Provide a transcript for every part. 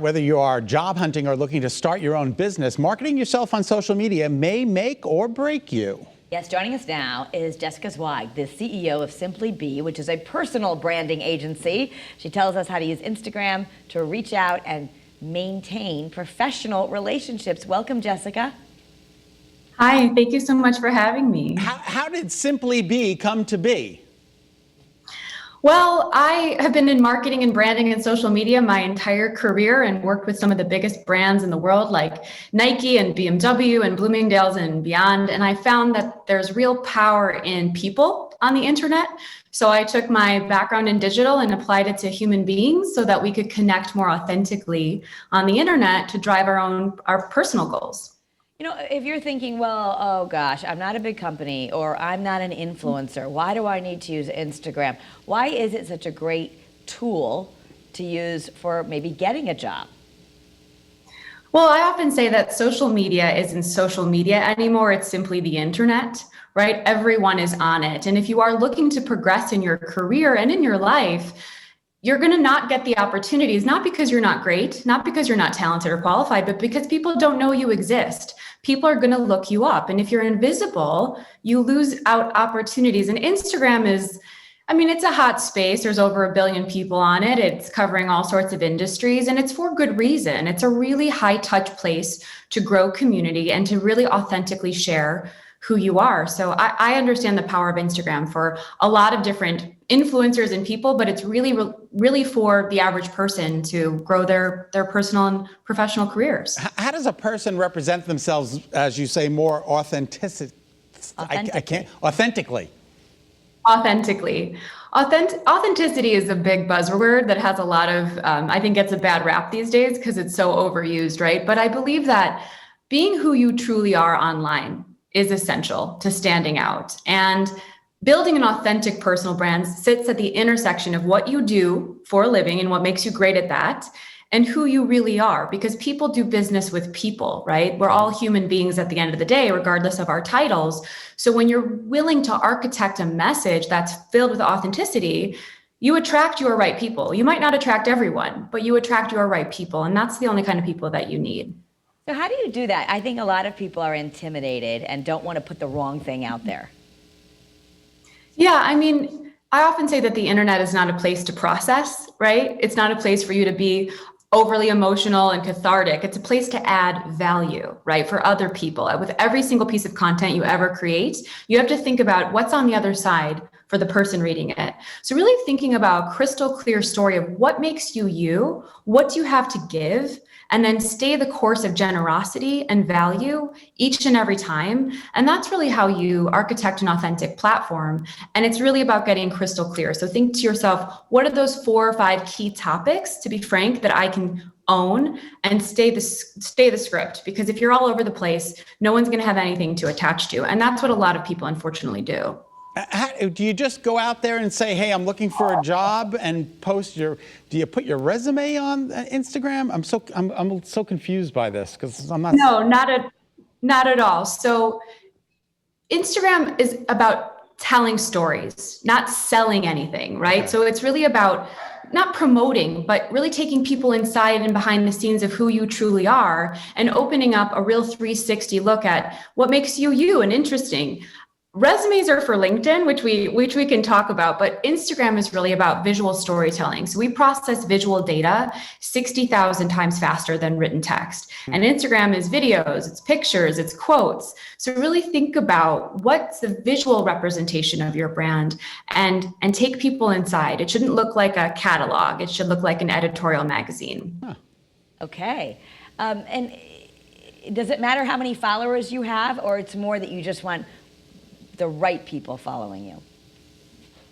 Whether you are job hunting or looking to start your own business, marketing yourself on social media may make or break you. Yes, joining us now is Jessica Zweig, the CEO of Simply Be, which is a personal branding agency. She tells us how to use Instagram to reach out and maintain professional relationships. Welcome, Jessica. Hi, thank you so much for having me. How did Simply Be come to be? Well, I have been in marketing and branding and social media my entire career and worked with some of the biggest brands in the world like Nike and BMW and Bloomingdale's and beyond. And I found that there's real power in people on the internet. So I took my background in digital and applied it to human beings so that we could connect more authentically on the internet to drive our personal goals. You know, if you're thinking, well, oh gosh, I'm not a big company or I'm not an influencer, why do I need to use Instagram? Why is it such a great tool to use for maybe getting a job? Well, I often say that social media isn't social media anymore. It's simply the internet, right? Everyone is on it. And if you are looking to progress in your career and in your life, you're going to not get the opportunities, not because you're not great, not because you're not talented or qualified, but because people don't know you exist. People are going to look you up. And if you're invisible, you lose out opportunities. And Instagram is, it's a hot space. There's over 1 billion people on it. It's covering all sorts of industries, and it's for good reason. It's a really high touch place to grow community and to really authentically share who you are. So I understand the power of Instagram for a lot of different influencers and people, but it's really for the average person to grow their personal and professional careers. How does a person represent themselves, as you say, more authentically? Authentically. Authenticity is a big buzzword that has a lot of, I think gets a bad rap these days because it's so overused, right? But I believe that being who you truly are online is essential to standing out. And building an authentic personal brand sits at the intersection of what you do for a living and what makes you great at that, and who you really are, because people do business with people, right? We're all human beings at the end of the day, regardless of our titles. So when you're willing to architect a message that's filled with authenticity, you attract your right people. You might not attract everyone, but you attract your right people. And that's the only kind of people that you need. So how do you do that? I think a lot of people are intimidated and don't want to put the wrong thing out there. Yeah, I often say that the internet is not a place to process, right? It's not a place for you to be overly emotional and cathartic. It's a place to add value, right, for other people. With every single piece of content you ever create, you have to think about what's on the other side for the person reading it. So really thinking about a crystal clear story of what makes you you, what do you have to give, and then stay the course of generosity and value each and every time. And that's really how you architect an authentic platform. And it's really about getting crystal clear. So think to yourself, what are those 4 or 5 key topics, to be frank, that I can own and stay the script? Because if you're all over the place, no one's going to have anything to attach to. And that's what a lot of people unfortunately do. Do you just go out there and say, hey, I'm looking for a job, and do you put your resume on Instagram? I'm so confused by this because I'm not. No, not at all. So Instagram is about telling stories, not selling anything, right? Okay. So it's really about not promoting, but really taking people inside and behind the scenes of who you truly are and opening up a real 360 look at what makes you you and interesting. Resumes are for LinkedIn, which we can talk about, but Instagram is really about visual storytelling. So we process visual data 60,000 times faster than written text. And Instagram is videos, it's pictures, it's quotes. So really think about what's the visual representation of your brand and take people inside. It shouldn't look like a catalog. It should look like an editorial magazine. Huh. Okay. And does it matter how many followers you have, or it's more that you just want the right people following you?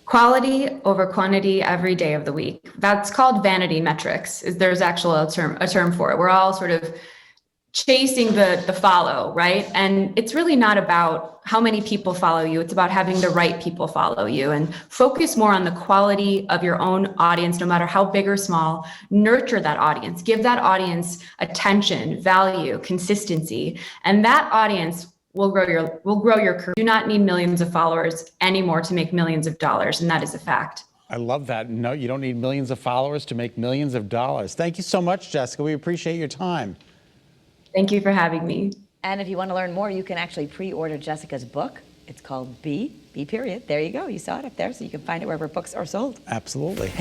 Quality over quantity every day of the week. That's called Vanity Metrics. There's actually a term for it. We're all sort of chasing the follow, right? And it's really not about how many people follow you. It's about having the right people follow you, and focus more on the quality of your own audience, no matter how big or small. Nurture that audience, give that audience attention, value, consistency, and that audience will grow your career. You do not need millions of followers anymore to make millions of dollars, and that is a fact. I love that. No, you don't need millions of followers to make millions of dollars. Thank you so much, Jessica. We appreciate your time. Thank you for having me. And if you want to learn more, you can actually pre-order Jessica's book. It's called Be period. There you go. You saw it up there, so you can find it wherever books are sold. Absolutely.